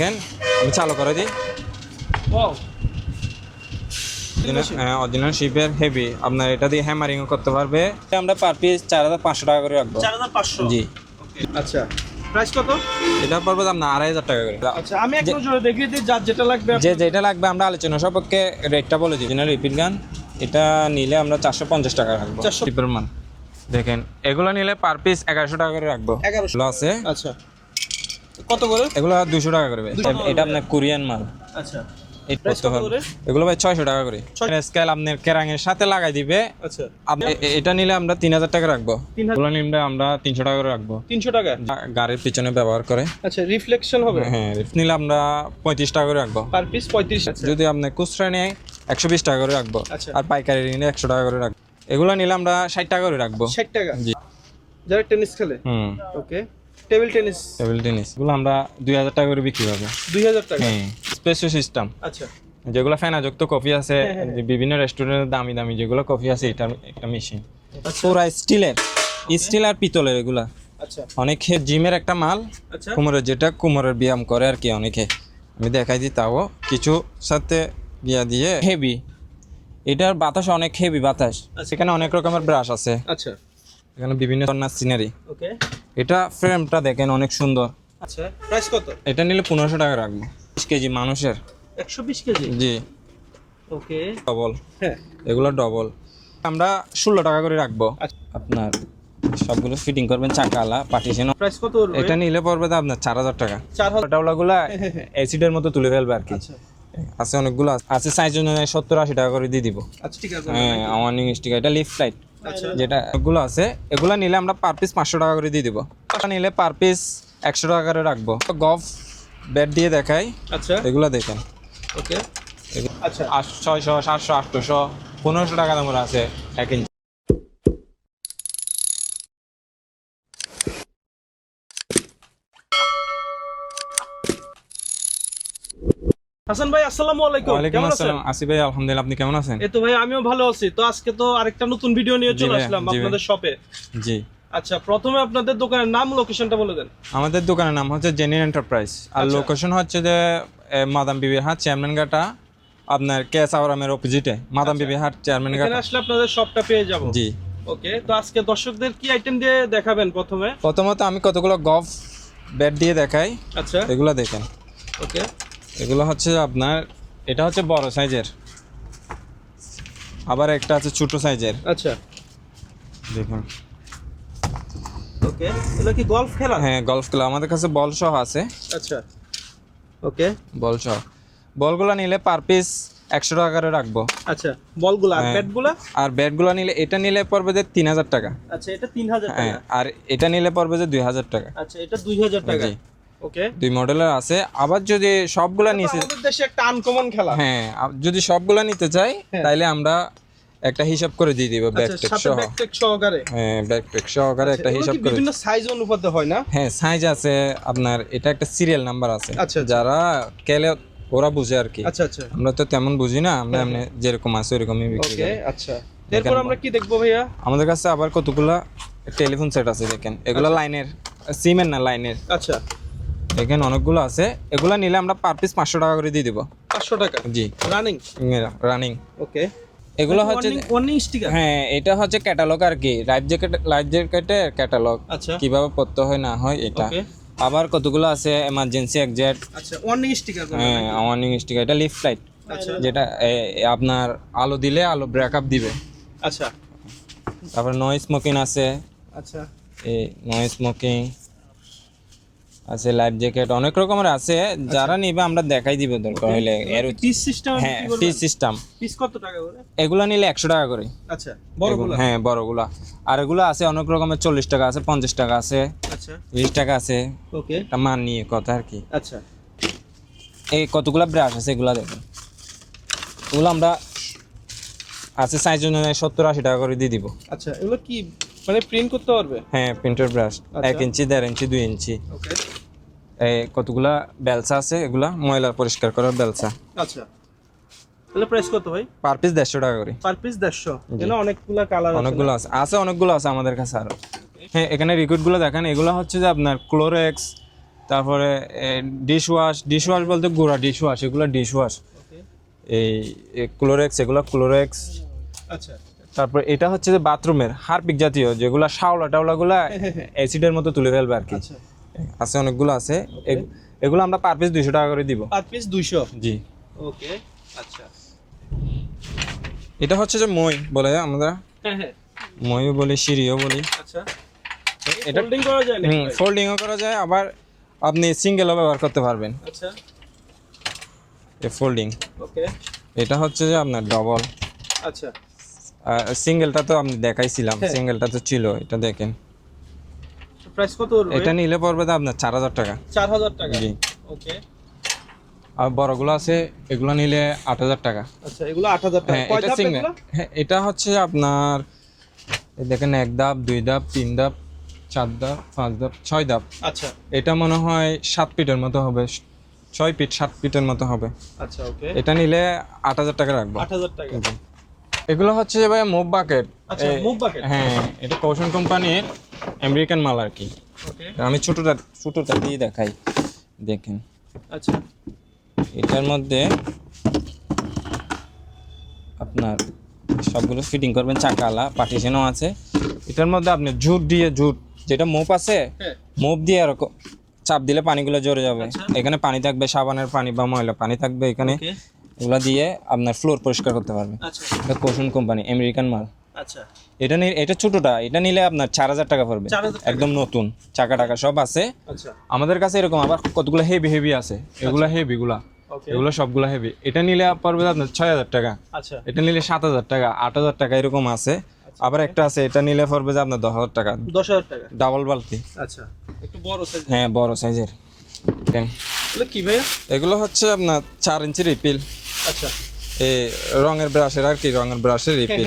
দেখেন আমি চালু করে দিই। ওয়াও অরিজিনাল শিপের হেভি, আপনার এটা দিয়ে হ্যামারিংও করতে পারবে। আমরা পার পিস 4500 টাকা করে রাখবো। 4500 জি। ওকে আচ্ছা প্রাইস কত? এটা পড়বে আপনার 2500 টাকা করে। আচ্ছা আমি এক নজরে দেখিয়ে দিই যার যেটা লাগবে যে যেটা লাগবে আমরা আলোচনা সাপেক্ষে রেটটা বলে দিই। অরিজিনাল রিপিট গান এটা নিলে আমরা 450 টাকা রাখবো। 400 শিপের মান দেখেন, এগুলো নিলে পার পিস 1100 টাকা করে রাখবো। 1100 আছে। আচ্ছা কত করে? এগুলো 200 টাকা করে। এটা আপনার কোরিয়ান মাল। আচ্ছা এগুলো ভাই 600 টাকা করে। স্কেল আপনার কেরাঙের সাথে লাগাই দিবে। আচ্ছা এটা নিলে আমরা 3000 টাকা রাখবো। এগুলো নিলে আমরা 300 টাকা করে রাখবো। 300 টাকা গাড়ির পিছনে ব্যবহার করে। আচ্ছা রিফ্লেকশন হবে? হ্যাঁ নিলে আমরা 35 টাকা করে রাখবো। Per piece 35। যদি আপনি খুচরা নেয় 120 টাকা করে রাখবো। আচ্ছা আর পাইকারি নিলে 100 টাকা করে রাখবো। এগুলো নিলে আমরা 60 টাকা করে রাখবো। 60 টাকা জি। যারা টেনিস খেলে ওকে টেবিল টেনিস এগুলো আমরা 2000 টাকা করে বিক্রি হবে। 2000 টাকা হ্যাঁ স্পেশাল সিস্টেম। আচ্ছা যেগুলো ফেনাযুক্ত কফি আছে, যে বিভিন্ন রেস্টুরেন্টে দামি দামি যেগুলো কফি আছে, এটা একটা মেশিন পুরা স্টিল আর পিতলের। এগুলা আচ্ছা অনেকে জিমের একটা মাল, আচ্ছা যেটা কোমরের ব্যায়াম করে আর কি অনেকে। আমি দেখাই দিই তাও কিছু সাথে দিয়ে হেভি। এটার বাতাস অনেক হেভি বাতাস। সেখানে অনেক রকমের ব্রাশ আছে। আচ্ছা এখানে বিভিন্ন ধরনের সিনারি। ওকে এটা ফ্রেমটা দেখেন অনেক সুন্দর। আচ্ছা প্রাইস কত? এটা নিলে 1500 টাকা রাখবো। 20 কেজি মানুষের। 120 কেজি জি। ওকে ডবল। হ্যাঁ এগুলো ডবল আমরা 16 টাকা করে রাখবো। আপনার সবগুলো ফিটিং করবেন চাকালা পার্টিশন। প্রাইস কত? এটা নিলে পড়বে তো আপনার 4000 টাকা। 4000 টাওলাগুলা অ্যাসিডের মতো তুলে ফেলবে আর কি। আচ্ছা আছে অনেকগুলো আছে সাইজ অনুযায়ী 70-80 টাকা করে দিয়ে দিব। আচ্ছা ঠিক আছে হ্যাঁ ওয়ার্নিং স্টিকার এটা লিফট লাইট। আচ্ছা যেটা এগুলো আছে এগুলো নিলে আমরা পার পিস 500 টাকা করে দিয়ে দিব। এটা নিলে পার পিস 100 টাকা করে রাখবো। গফ ব্যাট দিয়ে দেখাই। আচ্ছা এগুলো দেখেন ওকে আচ্ছা 600 700 800 1500 টাকা দামের আছে 1 ইঞ্চি। হাসান ভাই আসসালামু আলাইকুম। ওয়ালাইকুম আসসালাম। আসিফ ভাই আলহামদুলিল্লাহ, আপনি কেমন আছেন? এই তো ভাই আমিও ভালো আছি। তো আজকে তো আরেকটা নতুন ভিডিও নিয়ে চলে আসলাম আপনাদের শপে। জি। আচ্ছা প্রথমে আপনাদের দোকানের নাম লোকেশনটা বলে দেন। আমাদের দোকানের নাম হচ্ছে জেনিন এন্টারপ্রাইজ আর লোকেশন হচ্ছে যে মাদাম বিবির হাট চেয়ারম্যানঘাটা, আপনার কেস আওরামের অপোজিটে মাদাম বিবির হাট চেয়ারম্যানঘাটা। এখানে আসলে আপনাদের শপটা পেয়ে যাব। জি। ওকে তো আজকে দর্শকদের কি আইটেম দিয়ে দেখাবেন? প্রথমত আমি কতগুলো গফ ব্যাট দিয়ে দেখাই। আচ্ছা এগুলো দেখেন। ওকে এগুলো হচ্ছে আপনার এটা হচ্ছে বড় সাইজের, আবার একটা আছে ছোট সাইজের। আচ্ছা দেখুন। ওকে এটা কি গলফ খেলা? হ্যাঁ গলফ খেলা আমাদের কাছে বল সহ আছে। আচ্ছা ওকে বল সহ। বলগুলো নিলে পার পিস 100 টাকা করে রাখবো। আচ্ছা বলগুলো আর ব্যাটগুলো? আর ব্যাটগুলো নিলে এটা নিলে পড়বে যে 3000 টাকা। আচ্ছা এটা 3000 হ্যাঁ টাকা। আর এটা নিলে পড়বে যে 2000 টাকা। আচ্ছা এটা 2000 টাকা। জি। ওকে দুই মডেলের আছে। আবার যদি সবগুলা নিতে, আমাদের দেশে একটা আনকমন খেলা। হ্যাঁ যদি সবগুলা নিতে চাই তাহলে আমরা একটা হিসাব করে দিয়ে দিব ব্যাকটেক সহ। ব্যাকটেক সহকারে? হ্যাঁ ব্যাকটেক সহকারে একটা হিসাব করে। বিভিন্ন সাইজ অনুপাতে হয় না? হ্যাঁ সাইজ আছে আপনার, এটা একটা সিরিয়াল নাম্বার আছে। আচ্ছা যারা কেলে ওরা বুঝে আর কি। আচ্ছা আচ্ছা আমরা তো তেমন বুঝি না, আমরা এমনি যেরকম আছে ওরকমই বিক্রি ওকে করি। আচ্ছা এরপর আমরা কি দেখবো ভাইয়া? আমাদের কাছে আবার কতগুলা টেলিফোন সেট আছে দেখেন। এগুলো লাইনের, সিমের না লাইনের। আচ্ছা দেখেন অনেকগুলো আছে। এগুলো নিলে আমরা পার পিস 500 টাকা করে দিয়ে দিব। 500 টাকা জি। রানিং। ওকে এগুলো হচ্ছে ওয়ার্নিং স্টিকার? হ্যাঁ এটা হচ্ছে ক্যাটালগ আর কি, লাইফ জ্যাকেটের ক্যাটালগ। আচ্ছা কিভাবে পড়তে হয় না হয় এটা। আবার কতগুলো আছে এমার্জেন্সি এক্সিট। আচ্ছা ওয়ার্নিং স্টিকার? হ্যাঁ ওয়ার্নিং স্টিকার। এটা লিফট লাইট, আচ্ছা যেটা আপনার আলো দিলে আলো ব্রেকআপ দিবে। আচ্ছা তারপর নয়েজ স্মোকিং আছে। আচ্ছা এই নয়েজ স্মোকিং আছে, লাইফ জ্যাকেট অনেক রকমের আছে। যারা নিবে আমরা দেখাই দিব দরকার হলে। এর পিস সিস্টেম? হ্যাঁ পিস সিস্টেম। পিস কত টাকা করে? এগুলো নিলে 100 টাকা করে। আচ্ছা বড়গুলো? হ্যাঁ বড়গুলা। আর এগুলো আছে অনেক রকমের, 40 টাকা আছে, 50 টাকা আছে, আচ্ছা 20 টাকা আছে। ওকে এটা মান নিয়ে কথা আর কি। আচ্ছা এই কতগুলা ব্রাশ আছে এগুলা দেখুন। এগুলো আমরা আছে সাইজ অনুযায়ী 70-80 টাকা করে দিয়ে দিব। আচ্ছা এগুলো কি মানে প্রিন্ট করতে পারবে? হ্যাঁ প্রিন্টার ব্রাশ 1 ইঞ্চি 1.5 ইঞ্চি 2 ইঞ্চি। ওকে এই কতগুলা বেলসা আছে, এগুলা ময়লা পরিষ্কার করার বেলসা। আচ্ছা তাহলে প্রাইস কত ভাই? পার পিস 150 টাকা করে। Per piece 150? এখানে অনেকগুলো কালার আছে। অনেকগুলো আছে অনেকগুলো আছে আমাদের কাছে আরো। হ্যাঁ এখানে রিকুইডগুলো দেখেন। এগুলো হচ্ছে যে আপনার ক্লোরেক্স, তারপরে ডিশ ওয়াশ বলতে গুঁড়া ডিশ ওয়াশ, এগুলো ডিশ ওয়াশ। ওকে এই ক্লোরেক্স, এগুলো ক্লোরেক্স। আচ্ছা তারপর এটা হচ্ছে যে বাথরুমের হারপিক জাতীয়, যেগুলো শাওলা টাওলাগুলা অ্যাসিডের মতো তুলে ফেলবে আর কি। আচ্ছা আছে, অনেকগুলো আছে। এগুলো আমরা পার পিস 200 টাকা করে দিব। Per piece 200। জি। ওকে আচ্ছা এটা হচ্ছে যে মই বলে আমরা, হ্যাঁ মইও বলি, সিঁড়িও বলি। আচ্ছা এটা ফোল্ডিং করা যায় নাকি ভাই? ফোল্ডিংও করা যায়, আবার আপনি সিঙ্গেলও ব্যবহার করতে পারবেন। আচ্ছা এই ফোল্ডিং। ওকে এটা হচ্ছে যে আপনার ডবল। আচ্ছা সিঙ্গেলটা তো আমি দেখাইছিলাম, হ্যাঁ। সিঙ্গেলটা তো ছিল, এটা দেখেন। প্রাইস কত পড়বে? এটা নিলে পড়বে তো আপনার 4000 টাকা। 4000 টাকা। জি। ওকে আর বড়গুলো আছে, এগুলো নিলে 8000 টাকা। আচ্ছা এগুলো 8000 টাকা। হ্যাঁ, কয় এটা ধাপ সিঙ্গেল। এগুলো? হ্যাঁ, এটা হচ্ছে আপনার এই দেখেন 1 ধাপ, 2 ধাপ, 3 ধাপ, 4 ধাপ, 5 ধাপ, 6 ধাপ। আচ্ছা এটা মনে হয় 7 ফিটের মতো হবে, 6 ফিট 7 ফিটের মতো হবে। আচ্ছা ওকে এটা নিলে 8000 টাকা রাখবো। 8000 টাকা। জি। এগুলো হচ্ছে যে ভাই মুভ বাকেট। আচ্ছা মুভ বাকেট। হ্যাঁ, এটা কৌশন কোম্পানির আমেরিকান মাল আর কি। ওকে আমি ছোটটা দিয়ে দেখাই, দেখেন। আচ্ছা এটার মধ্যে আপনার সবগুলো ফিটিং করবেন, চাকালা পার্টিশনও আছে। এটার মধ্যে আপনি জুট যেটা মোপ আছে, হ্যাঁ মোপ দিয়ে এরকম চাপ দিলে পানিগুলো জড়ে যাবে। আচ্ছা। এখানে পানি থাকবে, সাবানের পানি বা ময়লা পানি থাকবে এখানে। ওকে এগুলো দিয়ে আপনার ফ্লোর পরিষ্কার করতে পারবে। আচ্ছা এটা কৌশন কোম্পানি আমেরিকান মাল। আচ্ছা এটা ছোটটা, এটা নিলে আপনার 4000 টাকা পড়বে। 4000 টাকা। একদম নতুন, চাকা টাকা সব আছে আচ্ছা আমাদের কাছে। এরকম আবার কতগুলো হেভি আছে, এগুলো হেভিগুলা, ওকে এগুলো সবগুলো হেভি। এটা নিলে পড়বে আপনার 6000 টাকা। আচ্ছা এটা নিলে 7000 টাকা, 8000 টাকা এরকম আছে। আবার একটা আছে, এটা নিলে পড়বে যে আপনার 10000 টাকা, 10000 টাকা। ডাবল বালতি। আচ্ছা একটু বড় সাইজ। হ্যাঁ, বড় সাইজের। এগুলো কি ভাইয়া? এগুলো হচ্ছে আপনার 4 ইঞ্চি রিপিল, আচ্ছা এই রঙের ব্রাশের আর কি, রঙের ব্রাশের রিপিল।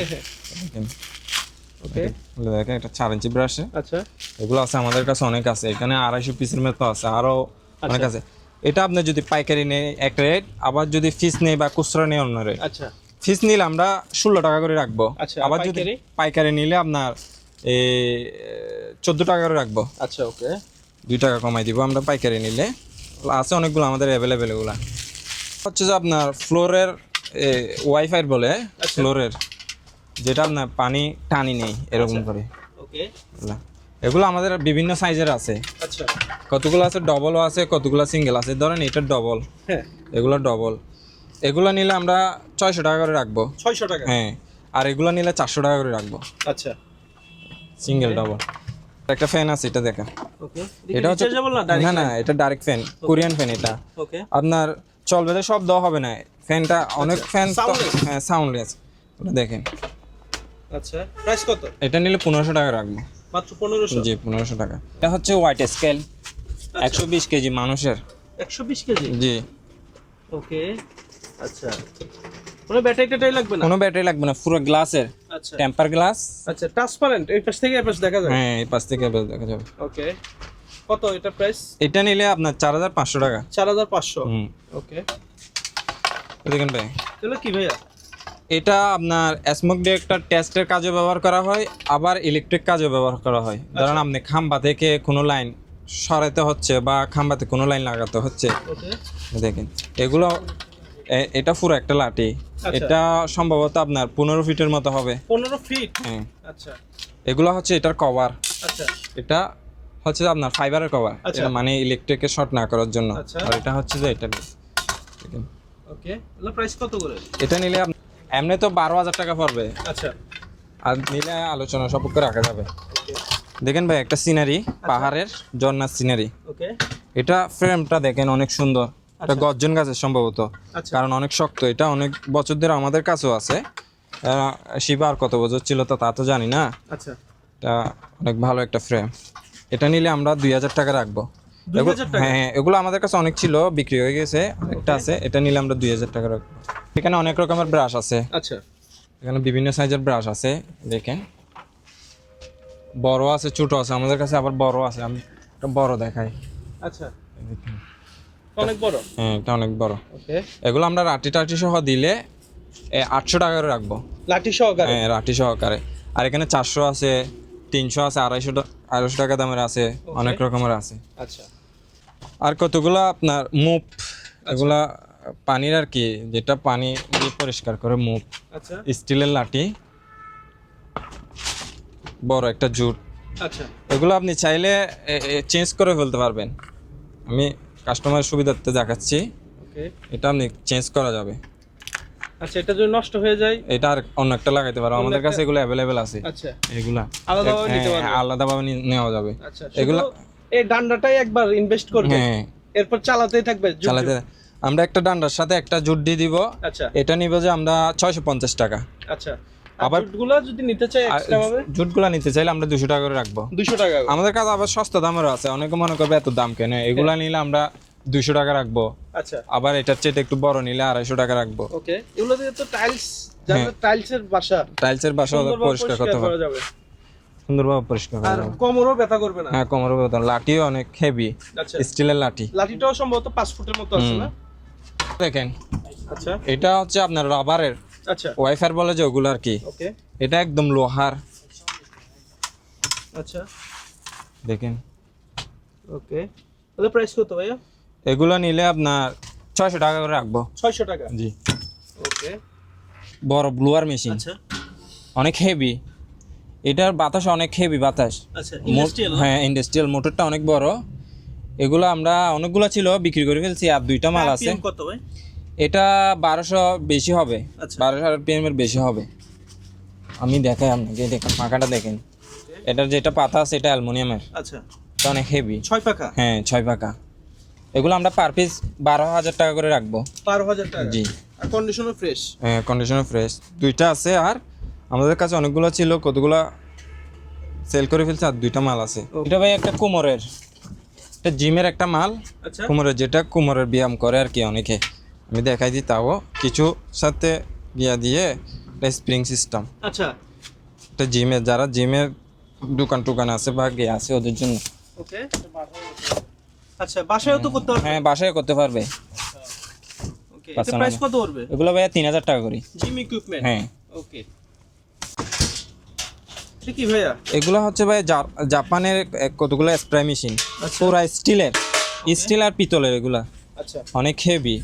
ওকে দেখেন, এটা 4 ইঞ্চি ব্রাশে। আচ্ছা এগুলো আছে আমাদের কাছে, অনেক আছে এখানে। 250 পিসের মতো আছে, আরো অনেক আচ্ছা। আছে। এটা আপনি যদি পাইকারি নেই এক রেট, আবার যদি ফিস নেই বা খুচরা নেই অন্য রেট। আচ্ছা ফিস নিলে আমরা 16 টাকা করে রাখবো। আচ্ছা, আবার যদি পাইকারি? পাইকারি নিলে আপনার এই 14 টাকা করে রাখবো। আচ্ছা ওকে 2 টাকা কমাই দিব আমরা পাইকারি নিলে। আছে অনেকগুলো আমাদের অ্যাভেলেবেল। এগুলা হচ্ছে যে আপনার ফ্লোরের ওয়াইফাই বলে, ফ্লোরের যেটা আপনার পানি টানি নেই এরকম করে। ওকে এগুলো আমাদের বিভিন্ন সাইজের আছে। আচ্ছা কতগুলো আছে ডবলও আছে, কতগুলো সিঙ্গেল আছে। ধরেন এটা ডবল, হ্যাঁ এগুলো ডবল। এগুলো নিলে আমরা 600 টাকা করে রাখবো। 600 টাকা। হ্যাঁ, আর এগুলো নিলে 400 টাকা করে রাখবো, আচ্ছা সিঙ্গেল ডবল। একটা ফ্যান আছে, এটা দেখেন। ওকে এটা হচ্ছে রিচার্জেবল না না ডাইরেক্ট? না, এটা ডাইরেক্ট ফ্যান, কোরিয়ান ফ্যান। এটা ওকে আপনার চলবে, তো শব্দ হবে না ফ্যানটা। অনেক ফ্যান soundless? হ্যাঁ, সাউন্ডলেস। ওটা দেখেন। আচ্ছা প্রাইস কত? এটা নিলে 1500 টাকা রাখবো। মাত্র 1500। জি, 1500 টাকা। এটা হচ্ছে হোয়াইট স্কেল, 120 কেজি মানুষের। 120 কেজি। জি। ওকে আচ্ছা কোনো ব্যাটারি লাগবে না? কোনো ব্যাটারি লাগবে না, পুরো গ্লাসের, আচ্ছা টেম্পার গ্লাস। আচ্ছা ট্রান্সপারেন্ট, এই পাশ থেকে এই পাশ দেখা যায়। হ্যাঁ, এই পাশ থেকে দেখা যাবে। ওকে কত এটা প্রাইস? এটা নিলে আপনার 4500 টাকা। 4500। হুম, ওকে দেখেন ভাই। এগুলো কি ভাইয়া? এটা আপনার স্মোক ডিটেক্টর টেস্টের কাজে ব্যবহার করা হয়, আবার ইলেকট্রিক কাজে ব্যবহার করা হয়। ধরেন আপনি খাম্বা থেকে কোনো লাইন সরাইতে হচ্ছে বা খাম্বাতে কোনো লাইন লাগাতে হচ্ছে, ওকে দেখেন এগুলো। এটা পুরো একটা লাঠি। এটা সম্ভবত আপনার 15 ফিটের মতো হবে। 15 ফিট। হ্যাঁ, আচ্ছা এগুলো হচ্ছে এটার কভার। আচ্ছা এটা হচ্ছে আপনার ফাইবারের কভার, আচ্ছা। মানে ইলেকট্রিকের শর্ট না করার জন্য। আচ্ছা। আর এটা হচ্ছে যে এটা দেখেন। ওকে এগুলো প্রাইস কত করে? এটা নিলে এমনি তো 12000 টাকা পড়বে, আচ্ছা আর নিলে আলোচনা সাপেক্ষে রাখা যাবে। ওকে দেখেন ভাই, একটা সিনারি, পাহাড়ের ঝর্ণার সিনারি। ওকে এটা ফ্রেমটা দেখেন, অনেক সুন্দর। এটা গর্জন গাছের সম্ভবত, আচ্ছা কারণ অনেক শক্ত। এটা অনেক বছর ধরে আমাদের কাছেও আছে। শিবা আর কত বছর ছিল তো তা তো জানি না। আচ্ছা এটা অনেক ভালো একটা ফ্রেম। এটা নিলে আমরা 2000 টাকা রাখবো। 2000 টাকা? হ্যাঁ, এগুলো আমাদের কাছে অনেক ছিল, বিক্রি হয়ে গেছে। একটা আছে, এটা নিলে আমরা 2000 টাকা রাখবো। এখানে অনেক রকমের ব্রাশ আছে, আচ্ছা এখানে বিভিন্ন সাইজের ব্রাশ আছে। দেখেন, বড় আছে, ছোট আছে আমাদের কাছে, আবার বড় আছে। আমি একটা বড় দেখাই। আচ্ছা দেখেন। অনেক বড়। হ্যাঁ, এটা অনেক বড়। ওকে এগুলো আমরা রাটি টাটি সহ দিলে 800 টাকা করে রাখবো। লাঠি সহকারে? হ্যাঁ, রাটি সহকারে। আর এখানে 400 আছে, 300 আছে, 250 টাকা দামের আছে, অনেক রকমের আছে। আচ্ছা আর কতগুলো আপনার মুভ, এগুলা পানির আর কি, যেটা পানি দিয়ে পরিষ্কার করে মুভ। আচ্ছা স্টিলের লাঠি, বড় একটা জুট। আচ্ছা এগুলো আপনি চাইলে চেঞ্জ করে ফেলতে পারবেন। আমি কাস্টমারের সুবিধার্থে দেখাচ্ছি, ওকে। এটা আপনি চেঞ্জ করা যাবে। আচ্ছা, এটা যদি নষ্ট হয়ে যায় এটা আর অন্য একটা লাগাইতে পারো, আমাদের কাছে এগুলো অ্যাভেলেবেল আছে। আচ্ছা এগুলা আলাদাভাবে নিতে পারবে। আলাদাভাবে নেওয়া যাবে। আচ্ছা, এগুলা এগুলো এই ডান্ডাটাই একবার ইনভেস্ট করবে, হ্যাঁ এরপর চালাতেই থাকবে যুগ যুগ। চালাতে। আমরা একটা ডান্ডার সাথে একটা জুট দিয়ে দিব, আচ্ছা এটা নিব যে আমরা 650 টাকা। আচ্ছা। আবার- আবার জুটগুলো যদি নিতে চাই আর এক্সট্রা ভাবে জুটগুলা নিতে চাইলে আমরা 200 টাকা করে রাখবো। 200 টাকা। আমাদের কাছে আবার সস্তা দামেরও আছে, অনেকে মনে করবে এত দাম কেন, এগুলা নিলে আমরা 200 টাকা রাখবো। আচ্ছা আবার এটার চেয়ে একটু বড় নিলে 250 টাকা রাখবো। ওকে। এগুলো দিয়ে তো টাইলস, যাদের হ্যাঁ। টাইলসের বাসা টাইলসের বাসা সুন্দরভাবে পরিষ্কার করতে করা হবে, যাবে, সুন্দরভাবে পরিষ্কার করা আর যাবে। কোমরও ব্যথা করবে না। হ্যাঁ কোমরের বেতন, লাঠিও অনেক হেভি, আচ্ছা, স্টিলের লাঠি। লাঠিটাও সম্ভবত 5 ফুটের মতো আছে না? দেখেন আচ্ছা এটা হচ্ছে আপনার রাবারের আচ্ছা ওয়াইফার বলে যে ওগুলো আর কি, ওকে এটা একদম লোহার। আচ্ছা দেখেন ওকে। তাহলে প্রাইস কত ভাইয়া? এগুলো নিলে আপনার 600 টাকা করে রাখবো। 600 টাকা। জি, ওকে বড় ব্লুয়ার মেশিন, আচ্ছা অনেক হেভি। এটার বাতাস অনেক হেভি বাতাস। আচ্ছা, ইন্ডাস্ট্রিয়াল। হ্যাঁ ইন্ডাস্ট্রিয়াল, মোটরটা অনেক বড়। এগুলো আমরা অনেকগুলো ছিল, বিক্রি করে ফেলছি, আর 2টা মাল আছে। কত ভাই? এটা 1200 বেশি হবে, আচ্ছা। 1200 RPM এর বেশি হবে। আমি দেখাই আপনাকে, দেখেন পাখাটা দেখেন, এটার যেটা পাতা আছে এটা অ্যালুমিনিয়ামের, আচ্ছা, এটা অনেক হেভি। 6 পাকা। হ্যাঁ 6 পাকা। এগুলো আমরা পার পিস 12,000 টাকা করে রাখবো। 12,000 টাকা। জি, আর কন্ডিশনও ফ্রেশ। হ্যাঁ কন্ডিশনার ফ্রেশ। 2টা আছে, আর আমাদের কাছে অনেকগুলো ছিল, কতগুলো সেল করে ফেলছে, আর 2টা মাল আছে। এটা ভাই একটা কোমরের, এটা জিমের একটা মাল, আচ্ছা কোমরের, যেটা কোমরের ব্যায়াম করে আর কি অনেকে। আমি দেখাই দিই, তাও কিছু সাথে গিয়া দিয়ে স্প্রিং সিস্টেম। আচ্ছা এটা জিমের, যারা জিমের দোকান টোকান আছে বা গিয়ে আছে ওদের জন্য। ওকে। আচ্ছা, বাসায়ও তো করতে পারবে। হ্যাঁ বাসায় করতে পারবে। ওকে, এটা Personal. প্রাইস কত পড়বে? এগুলো ভাইয়া 3000 টাকা করি। Gym equipment. হ্যাঁ ওকে। এটা কি ভাইয়া? এগুলো হচ্ছে ভাই জাপানের কতগুলো স্প্রে মেশিন, আচ্ছা। পুরা স্টিলের, স্টিল আর পিতলের, এগুলা আচ্ছা অনেক হেভি।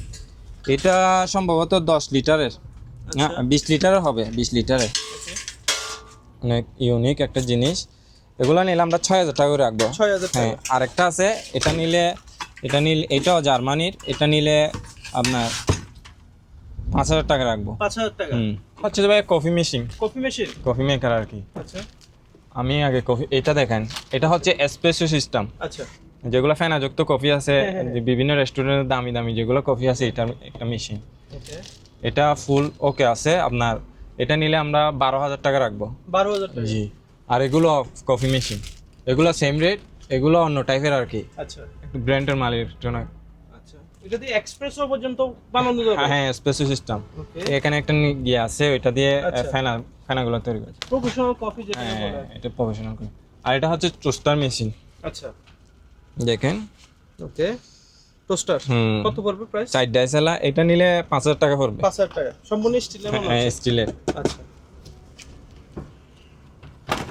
এটা সম্ভবত 10 লিটারের, না 20 লিটারের হবে, 20 লিটারের। ওকে। অনেক ইউনিক একটা জিনিস। এগুলো নিলে আমরা 6000 টাকা করে রাখবো। 6,000 হ্যাঁ, টাকা। আরেকটা আছে, এটা নিলে এটাও জার্মানির, এটা নিলে আপনার 5000 টাকা রাখবো। 5,000 টাকা। হচ্ছে যে ভাই coffee machine, coffee machine. Coffee maker আর কি। আচ্ছা আমি আগে কফি, এটা দেখেন, এটা হচ্ছে এসপ্রেসো সিস্টেম। আচ্ছা যেগুলো ফেনাযুক্ত কফি আছে, হ্যাঁ, হ্যাঁ, যে বিভিন্ন রেস্টুরেন্টের দামি দামি যেগুলো কফি আছে, এটা একটা মেশিন। ওকে। এটা ফুল ওকে আছে আপনার, এটা নিলে আমরা 12,000 টাকা রাখবো। 12,000 টাকা। জি, আর এগুলো কফি মেশিন, এগুলো সেম রেট, এগুলো অন্য টাইপের আর কি, আচ্ছা একটু ব্র্যান্ডের মালের জন্য। আচ্ছা, এটা দিয়ে এক্সপ্রেসও পর্যন্ত বানানো যাবে। হ্যাঁ স্পেসিও সিস্টেম। ওকে। এখানে একটা গিয়ে আছে, ওইটা দিয়ে আচ্ছা। ফেনাগুলো তৈরি করছে। প্রফেশনাল কফি যেটা হ্যাঁ বলে। এটা প্রফেশনাল করে। আর এটা হচ্ছে টোস্টার মেশিন, আচ্ছা দেখেন। ওকে। টোস্টার হুম। কত পড়বে প্রাইস? 4 ডাইসেলা, এটা নিলে 5000 টাকা পড়বে। 5,000 টাকা। সম্পূর্ণ স্টিলের মনে হ্যাঁ হচ্ছে। স্টিলের। আচ্ছা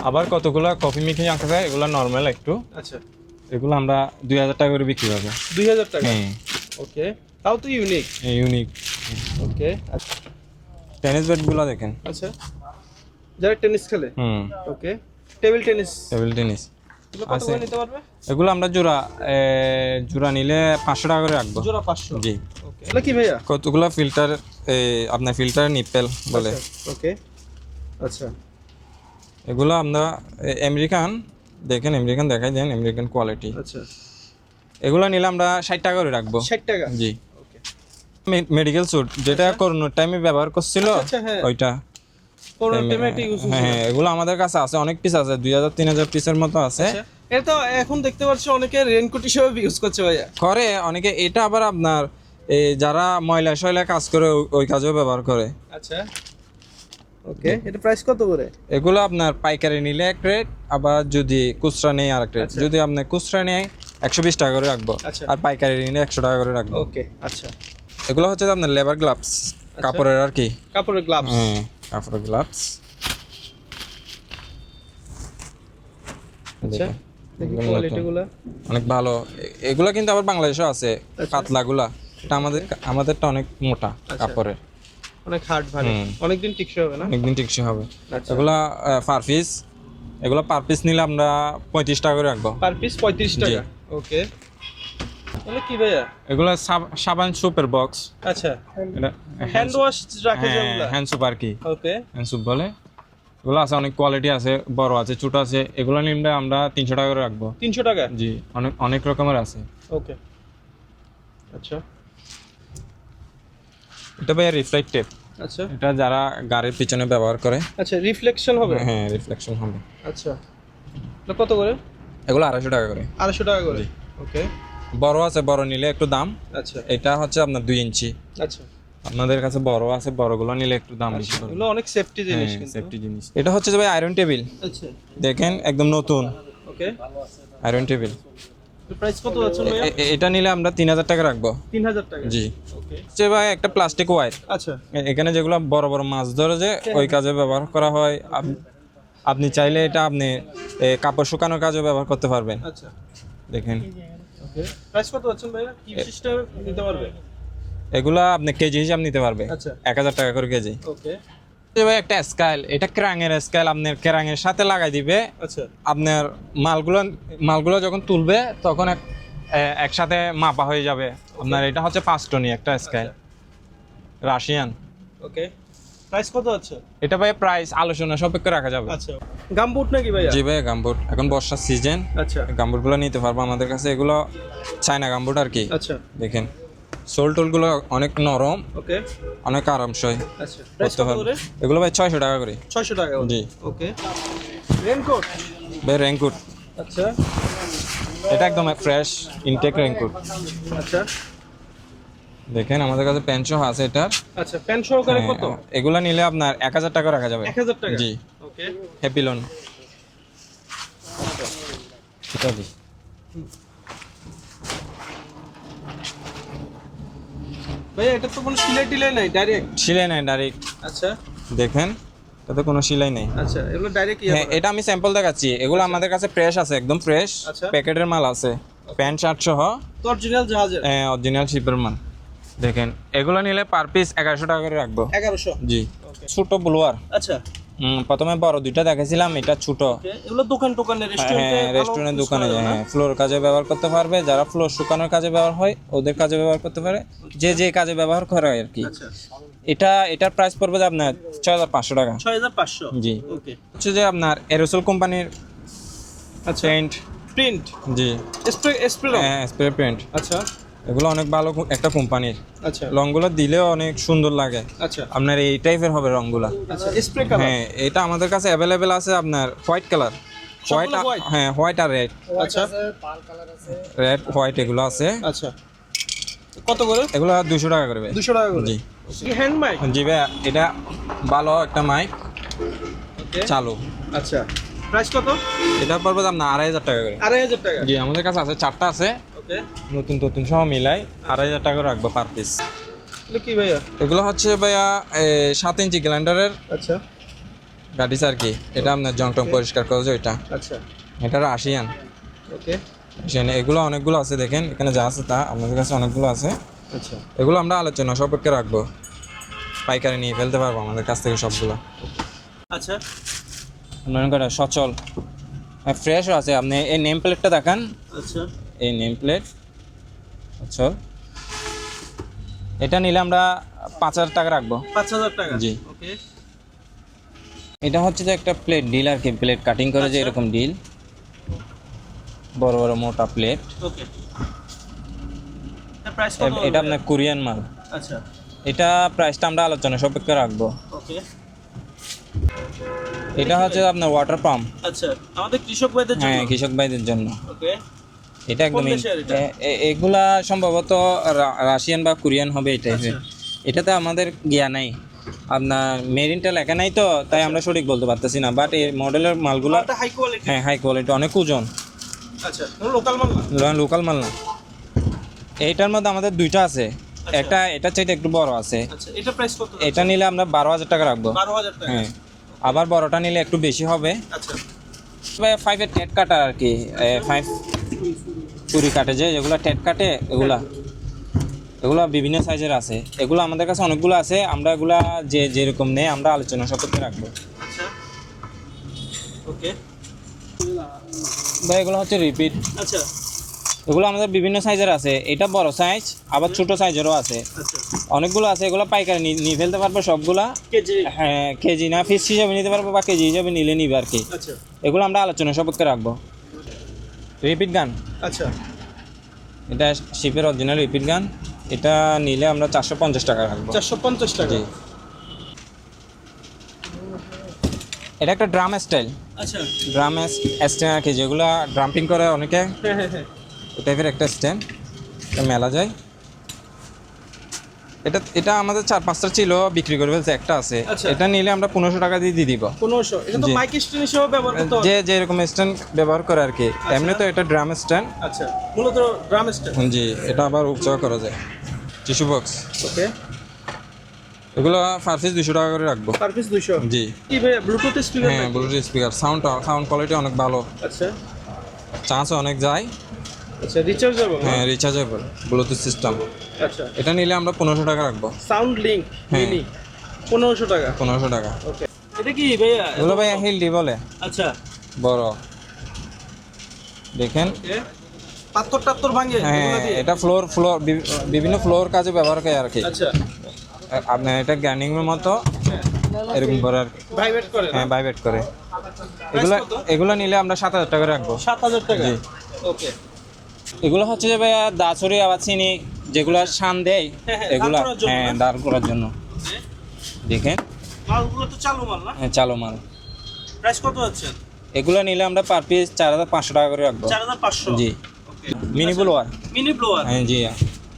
আবার কতগুলো কফি মেশিন আছে, এগুলো নর্মাল একটু, আচ্ছা। এগুলো আমরা 2000 টাকা করে বিক্রি হবে। 2,000 টাকা। হ্যাঁ ওকে, তাও তো ইউনিক। ইউনিক। ওকে আচ্ছা টেনিস ব্যাটগুলো দেখেন। আচ্ছা, যারা টেনিস খেলে। হুম, ওকে, টেবিল টেনিস। টেবিল টেনিস এগুলো কত আছে। করে নিতে পারবে? এগুলো আমরা জোড়া নিলে 500 টাকা করে রাখবো। জোড়া 500। জি। ওকে, এটা কি ভাইয়া? কতগুলো ফিল্টার, আপনার ফিল্টার নিপেল বলে, ওকে আচ্ছা এগুলো আমরা আমেরিকান, দেখেন আমেরিকান দেখাই দেন, আমেরিকান কোয়ালিটি। আচ্ছা। এগুলো নিলে আমরা 60 টাকা করে রাখবো। 60 টাকা। জি। ওকে। মেডিকেল স্যুট, যেটা করোনার টাইমে ব্যবহার করছিল, আচ্ছা, হ্যাঁ। ওইটা। কোন পেমেন্ট ইউজ হচ্ছে? হ্যাঁ এগুলো আমাদের কাছে আছে, অনেক পিস আছে, 2000-3000 পিসের মতো আছে। আচ্ছা, এটা তো এখন দেখতে পাচ্ছি অনেকে রেইনকোট হিসেবে ইউজ করছে ভাইয়া। করে অনেকে, এটা আবার আপনার যারা ময়লা শয়লা কাজ করে ওই কাজেও ব্যবহার করে। আচ্ছা ওকে, এটা প্রাইস কত করে? এগুলো আপনার পাইকারি নিলে এক রেট, আবার যদি খুচরা নেই আর এক রেট। আচ্ছা। যদি আপনি খুচরা নেয় 120 টাকা করে রাখবো, আচ্ছা। আর পাইকারি নিলে 100 টাকা করে রাখবো। ওকে আচ্ছা। এগুলো হচ্ছে যে আপনার লেবার গ্লাভস, কাপড়ের আর কি। কাপড়ের গ্লাভস। হ্যাঁ কাপড়ের গ্লাভস। আচ্ছা। দেখি এগুলো কোয়ালিটিগুলো। অনেক ভালো। এগুলো কিন্তু আবার বাংলাদেশেও আছে, পাতলাগুলা। এটা আমাদেরটা অনেক মোটা কাপড়ের, অনেক হার্ড ভারী, অনেকদিন টিকসই হবে না? অনেকদিন টিকসই হবে। আচ্ছা। এগুলা পার পিস, এগুলো পার পিস নিলে আমরা 35 টাকা করে রাখবো। পার পিস 35 টাকা। ওকে, তাহলে কি ভাইয়া? এগুলো সাবান সুপের বক্স। আচ্ছা, এটা হ্যান্ড ওয়াশ রাখে যেগুলো। হ্যান্ড সুপ আর কি, ওকে, হ্যান্ড সুপ বলে। এগুলো আছে, অনেক কোয়ালিটি আছে, বড় আছে, ছোট আছে। এগুলো নিলে আমরা 300 টাকা করে রাখবো। 300 টাকা। জি, অনেক অনেক রকমের আছে। ওকে, আচ্ছা এটা ভাই রিফ্লেক্টিভ। আচ্ছা এটা যারা গাড়ির পিছনে ব্যবহার করে, আচ্ছা, রিফ্লেকশন হবে। হ্যাঁ রিফ্লেকশন হবে। আচ্ছা, এটা কত করে? এগুলো 250 টাকা করে। 250 টাকা করে। ওকে, বড় আছে, বড় নিলে একটু দাম। আচ্ছা এটা হচ্ছে আপনার 2 ইঞ্চি। আচ্ছা, আপনাদের কাছে বড় আছে, বড়গুলো নিলে একটু দাম বেশি পড়বে। এগুলো অনেক সেফটি জিনিস কিন্তু। সেফটি জিনিস। এটা হচ্ছে যে ভাই আয়রন টেবিল, আচ্ছা, দেখেন একদম নতুন ওকে। Iron table. প্রাইস কত আছে ভাইয়া? এটা নিলে আমরা 3000 টাকা রাখবো। 3000 টাকা। জি। ওকে, হচ্ছে ভাই একটা প্লাস্টিক ওয়ার, আচ্ছা এখানে যেগুলো বড় বড় মাছ ধরে যে ওই কাজে ব্যবহার করা হয়। আপনি চাইলে এটা আপনি কাপড় শুকানোর কাজে ব্যবহার করতে পারবেন। আচ্ছা, দেখেন ওকে। প্রাইস কত আছে ভাইয়া? কি সিস্টেম নিতে পারবে? এগুলা আপনি কেজি হিসাব নিতে পারবে, আচ্ছা, 1000 টাকা করে কেজি। ওকে, ভাই একটা স্কেল, এটা ক্রাঙের স্কেল, আপনার ক্রাঙের সাথে লাগাই দিবে। আচ্ছা, আপনার মালগুলো যখন তুলবে তখন একসাথে মাপা হয়ে যাবে আপনার। এটা হচ্ছে 5 টনি একটা স্কেল, রাশিয়ান। ওকে। প্রাইস কত আছে? এটা ভাই প্রাইস আলোচনা সাপেক্ষে রাখা যাবে। আচ্ছা, গামবুট নাকি ভাইয়া? জি ভাই, গামবুট এখন বর্ষার সিজন, আচ্ছা গামবুটগুলো নিতে পারবো আমাদের কাছে। এগুলো চায়না গামবুট আর কি। আচ্ছা, দেখেন সোল টোলগুলো অনেক নরম, ওকে, অনেক আরামসই আচ্ছা। প্রাইস করতে কত পারবো। করে? এগুলো ভাই 600 টাকা করে। 600 টাকা। জি। ওকে। রেনকোট? ভাই রেইনকোট, আচ্ছা এটা একদম ফ্রেশ ইনটেক রেইনকোট। আচ্ছা দেখেন আমাদের কাছে প্যান্ট সহ আছে এটার। আচ্ছা, প্যান্ট সহকারে কত? এগুলা নিলে আপনার 1000 টাকা রাখা যাবে। 1000 টাকা। জি। ওকে, হ্যাপি লোন। ঠিক আছে। ভাইয়া এটা তো কোনো সিলাই টিলাই নাই, ডাইরেক্ট? সিলাই নাই, ডাইরেক্ট। আচ্ছা দেখেন এটাতে কোনো সিলাই নেই। আচ্ছা, এগুলো ডাইরেক্ট হ্যাঁ, এটা আমি স্যাম্পল দেখাচ্ছি। এগুলো আমাদের কাছে ফ্রেশ আছে, একদম ফ্রেশ আচ্ছা। প্যাকেটের মাল আছে, প্যান্ট শার্ট সহ তো অরিজিনাল জাহাজের? অরিজিনাল শিপের মাল। দেখেন এগুলো নিলে পার পিস 1100 টাকা করে রাখবো। 1100। জি। ওকে, ছোট ব্লোয়ার। আচ্ছা প্রথমে বড় দুইটা দেখাইছিলাম, এটা ছোট। ওকে। এগুলো দোকানে রেস্টুরেন্টে? হ্যাঁ, রেস্টুরেন্ট দোকানে, হ্যাঁ ফ্লোর কাজে ব্যবহার করতে পারবে। যারা ফ্লোর শুকানোর কাজে ব্যবহার হয় ওদের কাজে ব্যবহার করতে পারে, যে যে কাজে ব্যবহার করে আর কি। আচ্ছা, এটার প্রাইস পড়বে যে আপনার 6500 টাকা। 6500। জি। ওকে, হচ্ছে যে আপনার এরোসল কোম্পানির আচ্ছা। পেইন্ট। প্রিন্ট? জি। স্প্রে? হ্যাঁ, স্প্রে পেইন্ট। আচ্ছা এগুলো অনেক ভালো একটা কোম্পানির। আচ্ছা রংগুলো দিলেও অনেক সুন্দর লাগে। আচ্ছা আপনার এই টাইপের হবে রংগুলা। আচ্ছা, স্প্রে কালার? হ্যাঁ, এটা আমাদের কাছে অ্যাভেলেবেল আছে আপনার হোয়াইট কালার। White, white? হ্যাঁ হোয়াইট আর রেড। আচ্ছা রেড হোয়াইট এগুলো আছে। আচ্ছা, কত করে? এগুলো 200 টাকা করে ভাই। 200 টাকা করে। জি। কি হ্যান্ড মাইক? জি ভাই, এটা ভালো একটা মাইক, ওকে, চালু। আচ্ছা। প্রাইস কত? এটা পড়বে আপনার 2500 টাকা করে। 2500 টাকা। জি, আমাদের কাছে আছে 4টা আছে, ওকে, নতুন সহ মিলাই 2500 টাকা করে রাখবো পার পিস। এটা কি ভাইয়া? এগুলো হচ্ছে ভাইয়া 7 ইঞ্চি গ্রাইন্ডারের আচ্ছা গাড়িস আর কি। এটা আপনার জংটং পরিষ্কার করে যে ওইটা। আচ্ছা, এটা রাশিয়ান। ওকে, এগুলো অনেকগুলো আছে, দেখেন এখানে যা আছে তা আমাদের কাছে অনেকগুলো আছে। আচ্ছা এগুলো আমরা আলোচনা সাপেক্ষে রাখবো, পাইকারি নিয়ে ফেলতে পারবো আমাদের কাছ থেকে সবগুলো। আচ্ছা মনে করেন সচল ফ্রেশও আছে। আপনি এই নেম প্লেটটা দেখান, আচ্ছা এই নেম প্লেট সচল। এটা নিলে আমরা 5000 টাকা রাখবো। 5000 টাকা। জি। ওকে, এটা হচ্ছে যে একটা প্লেট ডিল আর কি, প্লেট কাটিং করে যে আচ্ছা। এরকম ডিল, বড় বড় মোটা প্লেট। ওকে। এর প্রাইস কত? এটা আপনার কোরিয়ান মাল। আচ্ছা, এটা প্রাইসটা আমরা আলোচনা সাপেক্ষে রাখবো। ওকে। এটা হচ্ছে আপনার ওয়াটার পাম্প। আচ্ছা, আমাদের কৃষক ভাইদের জন্য? হ্যাঁ, কৃষক ভাইদের জন্য। ওকে, এটা একদম কোন দেশের এটা? এগুলা সম্ভবত রাশিয়ান বা কোরিয়ান হবে এই টাইপের। আচ্ছা। এটাতে আমাদের জ্ঞান নাই, আপনার মেরিনটা লেখা নাই তো, তাই আমরা সঠিক বলতে পারতেছি না। বাট এই মডেলের মালগুলো এটা হাই কোয়ালিটি? হ্যাঁ হাই কোয়ালিটি, অনেক ওজন, আচ্ছা, কোনো লোকাল মাল না? লোকাল মাল না। এইটার মধ্যে আমাদের দুইটা আছে, একটা এটার চাইতে একটু বড় আছে। আচ্ছা, এটা প্রাইস কত? এটা নিলে আমরা 12000 টাকা রাখবো। 12000 টাকা। হ্যাঁ, আবার বড়টা নিলে একটু বেশি হবে। আচ্ছা, ফাইভের টেট কাটা আর কি, ফাইভ চুরি কাটে যেগুলো টেট কাটে, এগুলা বিভিন্ন সাইজের আছে। এগুলো আমাদের কাছে অনেকগুলো আছে, আমরা এগুলা যেরকম নেই আমরা আলোচনা সাপেক্ষে রাখবো। আচ্ছা ওকে ভাই এগুলো হচ্ছে রিপিট। আচ্ছা এগুলো আমাদের বিভিন্ন সাইজের আছে, এটা বড় সাইজ আবার ছোট সাইজেরও আছে, আচ্ছা অনেকগুলো আছে। এগুলো পাইকারি নিয়ে ফেলতে পারবো সবগুলা। কেজি হ্যাঁ, কেজি না পিস হিসাবে নিতে পারবো বা কেজি হিসাবে নিলে নিবে আর কি। আচ্ছা এগুলো আমরা আলোচনা সাপেক্ষে রাখবো। রিপিট গান, আচ্ছা এটা শিপের অরিজিনাল রিপিট গান, এটা নিলে আমরা 450 টাকা রাখবো। 450 টাকা। জি। এটা একটা ড্রাম স্টাইল, আচ্ছা ড্রাম স্ট্যান্ড আর কি, যেগুলো ড্রাম্পিং করে অনেকে, হ্যাঁ হ্যাঁ হ্যাঁ এই টাইপের একটা স্ট্যান্ড, এটা মেলা যায়। এটা আমাদের 4-5টা ছিল, বিক্রি করে ফেলছে, একটা আছে। আচ্ছা। এটা নিলে আমরা 1500 টাকা দিয়ে দিব। 1500। এটা তো জি। মাইক স্ট্যান্ড হিসেবে ব্যবহার করতে হবে। যে যেরকম স্ট্যান্ড ব্যবহার করে আর কি। এমনি তো এটা ড্রাম স্ট্যান্ড। আচ্ছা মূলত ড্রাম স্ট্যান্ড। জি, এটা আবার উপচাও করা যায়। টিস্যু বক্স, ওকে এগুলো পার পিস 200 টাকা করে রাখবো। Per piece 200। জি। কি ভাই ব্লুটুথ স্পিকার? হ্যাঁ, ব্লুটুথ স্পিকার, সাউন্ড কোয়ালিটি অনেক ভালো, আচ্ছা চান্স অনেক যায়। আচ্ছা রিচার্জেবল? হ্যাঁ, রিচার্জেবল ব্লুটুথ সিস্টেম। আচ্ছা এটা নিলে আমরা 1500 টাকা রাখবো। সাউন্ড লিংক হ্যাঁ। মিনি 1500 টাকা। 1500 টাকা। ওকে এটা কি ভাইয়া? এগুলো ভাই হিলডি বলে, আচ্ছা বড় দেখেন। ওকে পাথর টাত্তর ভাঙে হ্যাঁ, এগুলো দিয়ে? এটা ফ্লোর বিভিন্ন ফ্লোর কাজে ব্যবহার করে আর কি। আচ্ছা আপনার এটা গ্যানিং এর মতো এরকম করে আর কি। ভাইব্রেট করে? হ্যাঁ, ভাইব্রেট করে। এগুলো নিলে আমরা 7000 টাকা রাখবো। 7000 টাকা। জি। ওকে এগুলো হচ্ছে যে ভাইয়া দাসুরি আবার চিনি, যেগুলো শান দেয় হ্যাঁ, হ্যাঁ, এগুলা, দাঁড় করার জন্য হ্যাঁ না? দাঁড় করার জন্য। দেখেন, মালগুলো তো চালু মাল না? হ্যাঁ, চালো মাল। প্রাইস কত আছে? এগুলো নিলে আমরা পার পিস 4500 টাকা করে রাখবো। 4500। জি। ওকে মিনি ব্লোয়ার, মিনি ব্লোয়ার। হ্যাঁ জি,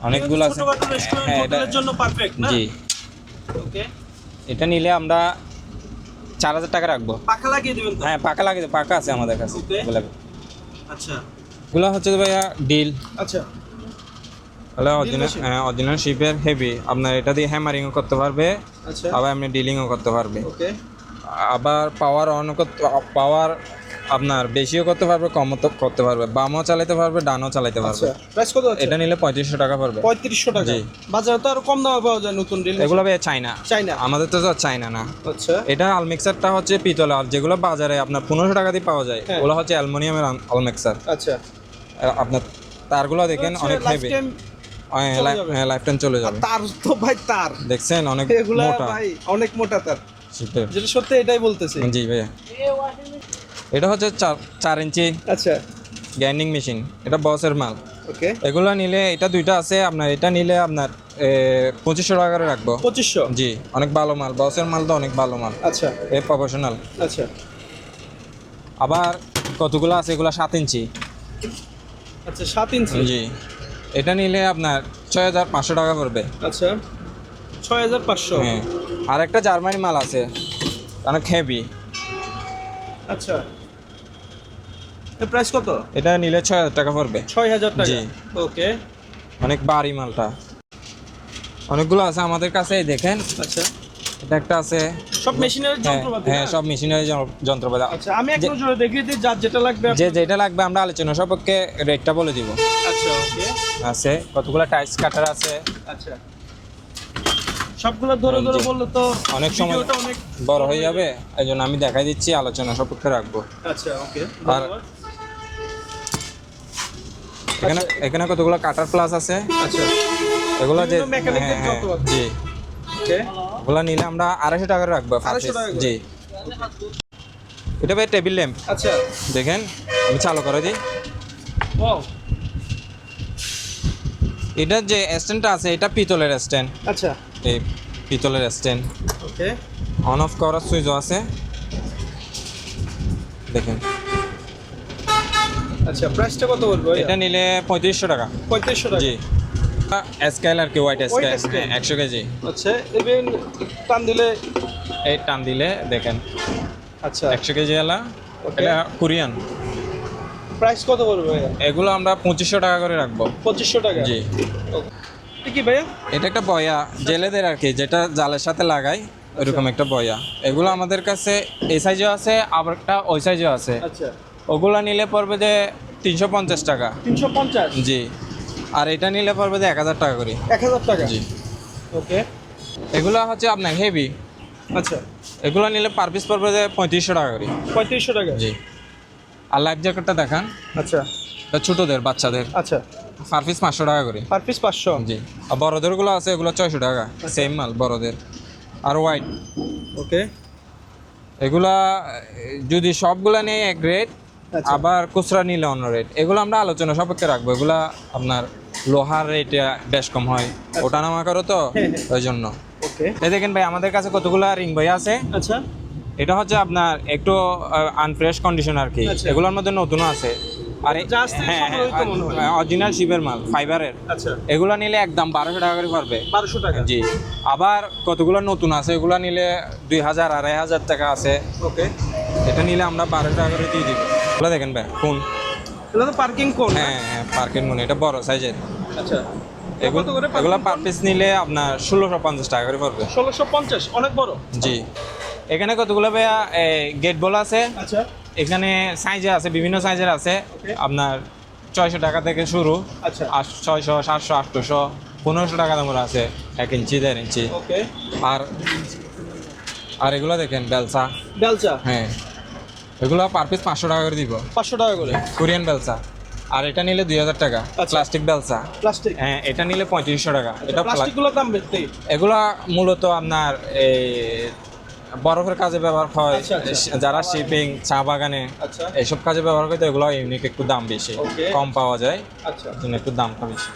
অনেকগুলো আছে। ছোটখাটো রেস্টুরেন্ট হ্যাঁ, এটা হোটেলের জন্য পারফেক্ট না? জি। ওকে এটা নিলে আমরা 4000 টাকা রাখবো। পাখা লাগিয়ে দিবেন তো? হ্যাঁ, পাকা আছে আমাদের কাছে। Okay. এগুলো আচ্ছা হচ্ছে যে ভাইয়া ডিল, আচ্ছা হলো machine? Original শিপের heavy. আপনার এটা দিয়ে হ্যামারিংও করতে পারবে, আচ্ছা আবার এমনি ডিলিংও করতে পারবে। ওকে আবার পাওয়ার আপনার বেশিও করতে পারবে, কমও তো করতে পারবে, বামও চালাতে পারবে, ডানও চালাতে পারবে। আচ্ছা প্রাইস কত আছে? এটা নিলে 3500 টাকা পড়বে। 3500 টাকা। জি। বাজারে তো আরো কম দামে পাওয়া যায় নতুন ডিল। এগুলো ভাই চাইনা, চাইনা? আমাদের তো চাইনা না। আচ্ছা এটা আলমিক্সারটা হচ্ছে পিতল, আর যেগুলো বাজারে আপনার 1500 টাকা দিয়ে পাওয়া যায়, হ্যাঁ। ওগুলো হচ্ছে অ্যালুমিনিয়ামের আলমিক্সার। আচ্ছা আপনার তারগুলো দেখেন অনেক হেভি, চলে যাবে। হ্যাঁ লাইফ টাইম চলে যাবে। তার তো ভাই তার দেখছেন অনেক এগুলা মোটা ভাই অনেক মোটা তার, শিপের। যেটা সত্যি এটাই বলতেছি। জি ভাইয়া, এটা হচ্ছে 4 ইঞ্চি আচ্ছা গ্রাইন্ডিং মেশিন, এটা বসের মাল। ওকে এগুলো নিলে, এটা দুইটা আছে আপনার, এটা নিলে আপনার 2500 টাকা করে রাখবো। 2500। জি, অনেক ভালো মাল, বসের মাল তো অনেক ভালো মাল, আচ্ছা প্রফেশনাল। আচ্ছা আবার কতগুলো আছে, এগুলো 7 ইঞ্চি। আচ্ছা 7 ইঞ্চি। জি, এটা নিলে আপনার 6500 টাকা পড়বে। আচ্ছা 6500। হ্যাঁ, আর একটা জার্মানি মাল আছে অনেক হেভি, আচ্ছা এর প্রাইস কত? এটা নিলে 6000 টাকা পড়বে। 6000 টাকা। জি। ওকে অনেক ভারী মালটা, অনেকগুলো আছে আমাদের কাছে, এই দেখেন। আচ্ছা এটা একটা আছে। সব মেশিনারি হ্যাঁ, যন্ত্রপাতি? হ্যাঁ, না? সব মেশিনারি যন্ত্রপাতি। আচ্ছা আমি এক নজরে দেখিয়ে দিই, যার যেটা লাগবে যে যেটা লাগবে আমরা আলোচনা সপক্ষে রেটটা বলে দিব। আচ্ছা ওকে আছে কতগুলো টাইস কাটার আছে, আচ্ছা সবগুলো ধরে ধরে জি। বললে তো অনেক সময় ভিডিওটা অনেক বড় হয়ে যাবে, এই জন্য আমি দেখাই দিচ্ছি, আলোচনা সপক্ষে রাখবো। আচ্ছা ওকে আর এখানে কতগুলো কাটার প্লাস আছে, আচ্ছা এগুলো যে বিভিন্ন mechanic এর হ্যাঁ, হ্যাঁ, যন্ত্রপাতি। জি, ওকে ওগুলো নিলে আমরা 250 টাকা করে রাখবো। 250 টাকা করে? জি। এটা ভাই টেবিল ল্যাম্প, আচ্ছা দেখেন আমি চালু করে দিই। ওয়াও এটার যে স্ট্যান্ডটা আছে, এটা পিতলের স্ট্যান্ড, আচ্ছা এই পিতলের স্ট্যান্ড। ওকে অন অফ করার সুইচও আছে, দেখেন। আচ্ছা প্রাইসটা কত বলবো? এটা নিলে 3500 টাকা। 3500 টাকা। জি। স্কেল আর কি, হোয়াইট স্কেল, scale? 100 কেজি। আচ্ছা ইভেন টান দিলে এই টান দিলে দেখেন আচ্ছা 100 কেজি এলা। Okay. এটা কোরিয়ান। প্রাইস কত বলবো? এগুলো আমরা 2500 টাকা করে রাখবো। 2500 টাকা। জি। এটা কি ভাইয়া? এটা একটা বয়া জেলেদের আর কি, যেটা জালের সাথে লাগাই, এরকম একটা বয়া। এগুলো আমাদের কাছে এই সাইজেও আছে, আবার একটা ওই সাইজেও আছে। আচ্ছা, ওগুলা নিলে পড়বে যে 350 টাকা। 350। জি। আর এটা নিলে পড়বে যে 1000 টাকা করে। 1000 টাকা। জি। ওকে। এগুলা হচ্ছে আপনার হেভি। আচ্ছা, এগুলো নিলে পার পিস পড়বে যে 3500 টাকা করে। 3500 টাকা। জি। আর লাইফ জ্যাকেটটা দেখান, আচ্ছা এটা ছোটদের বাচ্চাদের আচ্ছা, পার পিস 500 টাকা করে। Per piece 500। জি। আর বড়দের গুলো আছে, এগুলো 600 টাকা, সেম মাল বড়দের। আর হোয়াইট, ওকে। এগুলা যদি সবগুলা নেই এক রেট, আচ্ছা। আবার খুচরা নিলে অন্য রেট। এগুলো আমরা আলোচনা সাপেক্ষে রাখবো। এগুলা আপনার লোহার রেটে বেশ কম হয়, ওটা নামা করো তো ওই জন্য। ওকে। এই দেখেন ভাই, আমাদের কাছে কতগুলা রিং বই আছে। আচ্ছা, এটা হচ্ছে আপনার একটু আনফ্রেশ কন্ডিশন আর কি। আচ্ছা। এগুলোর মধ্যে নতুন আছে। আর Just এই সংগ্রহিত মনে হয়। অরিজিনাল শিপের মাল, ফাইবারের। আচ্ছা, এগুলো নিলে একদম 1200 টাকা করে পড়বে। 1200 টাকা। জি। আবার কতগুলো নতুন আছে, এগুলো নিলে 2000 2500 টাকা আছে। ওকে। এটা নিলে আমরা 1200 টাকা করে দিয়ে দিব। এগুলো দেখেন ভাই, কোন। এগুলো তো পার্কিং কোন? হ্যাঁ হ্যাঁ, পার্কের মনে, এটা বড় সাইজের। আচ্ছা, এগুলো কত করে parking এগুলো পার cone? পিস নিলে আপনার 1650 টাকা করে পড়বে। 1650, অনেক বড়। জি। এখানে কতগুলো ভাইয়া গেট বল আছে। আচ্ছা, এখানে সাইজে আছে, বিভিন্ন সাইজের আছে। আপনার 600 টাকা থেকে শুরু। আচ্ছা। 600 700 800 1500 টাকা দামের আছে, 1 ইঞ্চি 1.5 ইঞ্চি। ওকে। আর আর এগুলো দেখেন বেলসা। বেলচা হ্যাঁ, এগুলো পার পিস 500 টাকা করে দিব, 500 টাকা করে। কোরিয়ান বেলসা। আর এটা নিলে 2000 টাকা, আচ্ছা। প্লাস্টিক বেলসা। প্লাস্টিক। হ্যাঁ, এটা নিলে 3500 টাকা। এটা প্লাস্টিক গুলোর দাম বেশি। এগুলা মূলত আপনার এই বরফের কাজে ব্যবহার হয়। আচ্ছা, আচ্ছা। যারা শিপিং, চা বাগানে আচ্ছা, এইসব কাজে ব্যবহার করতে, এগুলো ইউনিক, একটু দাম বেশি, Okay. কম পাওয়া যায়, আচ্ছা। জন্য একটু দামটা বেশি।